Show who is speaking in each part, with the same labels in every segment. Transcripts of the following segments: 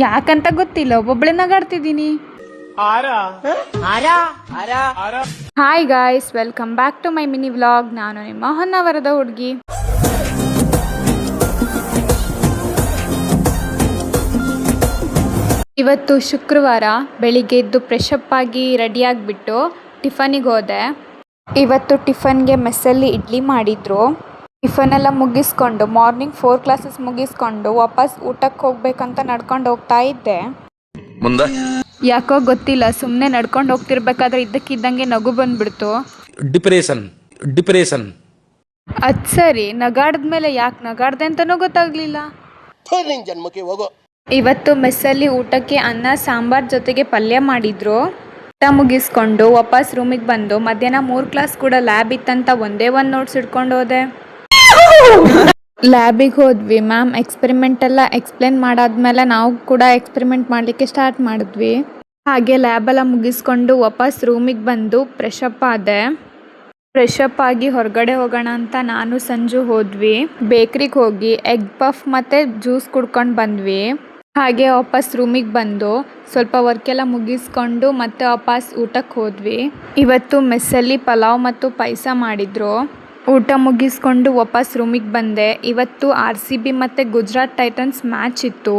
Speaker 1: ಯಾಕಂತ ಗೊತ್ತಿಲ್ಲ, ಒಬ್ಬೊಬ್ಳೆ ನಗಾಡ್ತಿದ್ದೀನಿ. Hi guys, welcome back to my mini vlog. ನಾನು ನಿಮ್ಮ ಹೊನ್ನಾವರದ ಹುಡುಗಿ. ಇವತ್ತು ಶುಕ್ರವಾರ. ಬೆಳಿಗ್ಗೆ ಎದ್ದು ಫ್ರೆಶಪ್ ಆಗಿ ರೆಡಿಯಾಗಿಬಿಟ್ಟು ಟಿಫನಿಗೆ ಹೋದೆ. ಇವತ್ತು ಟಿಫನ್ಗೆ ಮೆಸ್ಸಲ್ಲಿ ಇಡ್ಲಿ ಮಾಡಿದ್ರು. ಟಿಫನೆಲ್ಲ ಮುಗಿಸ್ಕೊಂಡು ಮಾರ್ನಿಂಗ್ 4 ಕ್ಲಾಸಸ್ ಮುಗಿಸ್ಕೊಂಡು ವಾಪಸ್ ಊಟಕ್ಕೆ ಹೋಗ್ಬೇಕಂತ ನಡ್ಕೊಂಡು ಹೋಗ್ತಾ ಇದ್ದೆ. ಯಾಕೋ ಗೊತ್ತಿಲ್ಲ, ಸುಮ್ಮನೆ ನಡ್ಕೊಂಡು ಹೋಗ್ತಿರ್ಬೇಕಾದ್ರೆ ಇದ್ದಕ್ಕಿದ್ದಂಗೆ ನಗು ಬಂದ್ಬಿಡ್ತು. ಡಿಪ್ರೆಷನ್ ಅದ್ ಸರಿ, ನಗಾಡಿದ್ಮೇಲೆ ಯಾಕೆ ನಗಾಡ್ದೆ ಅಂತನೂ ಗೊತ್ತಾಗ್ಲಿಲ್ಲ. ಇವತ್ತು ಮೆಸ್ಸಲ್ಲಿ ಊಟಕ್ಕೆ ಅನ್ನ ಸಾಂಬಾರ್ ಜೊತೆಗೆ ಪಲ್ಯ ಮಾಡಿದ್ರು. ಊಟ ಮುಗಿಸ್ಕೊಂಡು ವಾಪಸ್ ರೂಮಿಗೆ ಬಂದು ಮಧ್ಯಾಹ್ನ 3 ಕ್ಲಾಸ್ ಕೂಡ ಲ್ಯಾಬ್ ಇತ್ತಂತ ಒಂದೇ ಒಂದು ನೋಟ್ಸ್ ಇಟ್ಕೊಂಡು ಹೋದೆ. ಲ್ಯಾಬಿಗೆ ಹೋದ್ವಿ. ಮ್ಯಾಮ್ ಎಕ್ಸ್ಪೆರಿಮೆಂಟ್ ಎಲ್ಲ ಎಕ್ಸ್ಪ್ಲೇನ್ ಮಾಡಾದ್ಮೇಲೆ ನಾವು ಕೂಡ ಎಕ್ಸ್ಪೆರಿಮೆಂಟ್ ಮಾಡಲಿಕ್ಕೆ ಸ್ಟಾರ್ಟ್ ಮಾಡಿದ್ವಿ. ಹಾಗೆ ಲ್ಯಾಬೆಲ್ಲ ಮುಗಿಸ್ಕೊಂಡು ವಾಪಸ್ ರೂಮಿಗೆ ಬಂದು ಫ್ರೆಶಪ್ ಆದೆ. ಫ್ರೆಶಪ್ ಆಗಿ ಹೊರಗಡೆ ಹೋಗೋಣ ಅಂತ ನಾನು ಸಂಜು ಹೋದ್ವಿ. ಬೇಕ್ರಿಗೆ ಹೋಗಿ ಎಗ್ ಪಫ್ ಮತ್ತು ಜ್ಯೂಸ್ ಕುಡ್ಕೊಂಡು ಬಂದ್ವಿ. ಹಾಗೆ ವಾಪಸ್ ರೂಮಿಗೆ ಬಂದು ಸ್ವಲ್ಪ ವರ್ಕೆಲ್ಲ ಮುಗಿಸ್ಕೊಂಡು ಮತ್ತೆ ವಾಪಸ್ ಊಟಕ್ಕೆ ಹೋದ್ವಿ. ಇವತ್ತು ಮೆಸ್ಸಲ್ಲಿ ಪಲಾವ್ ಮತ್ತು ಪಾಯಸ ಮಾಡಿದ್ರು. ಊಟ ಮುಗಿಸ್ಕೊಂಡು ವಾಪಸ್ ರೂಮಿಗೆ ಬಂದೆ. ಇವತ್ತು RCB ಮತ್ತು ಗುಜರಾತ್ ಟೈಟನ್ಸ್ ಮ್ಯಾಚ್ ಇತ್ತು.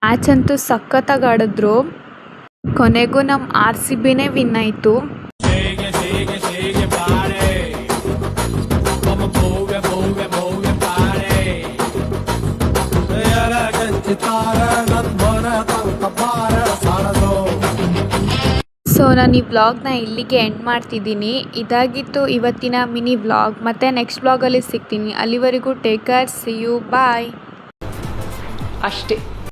Speaker 1: ಮ್ಯಾಚ್ ಅಂತೂ ಸಖತ್ತಾಗಿ ಆಡಿದ್ರು. ಕೊನೆಗೂ ನಮ್ಮ RCBನೇ ವಿನ್ ಆಯಿತು. ಸೊ ನಾನು ಈ ವ್ಲಾಗ್ನ ಇಲ್ಲಿಗೆ ಎಂಡ್ ಮಾಡ್ತಿದ್ದೀನಿ. ಇದಾಗಿತ್ತು ಇವತ್ತಿನ ಮಿನಿ ವ್ಲಾಗ್. ಮತ್ತೆ ನೆಕ್ಸ್ಟ್ ವ್ಲಾಗಲ್ಲಿ ಸಿಗ್ತೀನಿ. ಅಲ್ಲಿವರೆಗೂ ಟೇಕ್ ಕೇರ್, ಸಿ ಯು, ಬಾಯ್.
Speaker 2: ಅಷ್ಟೇ.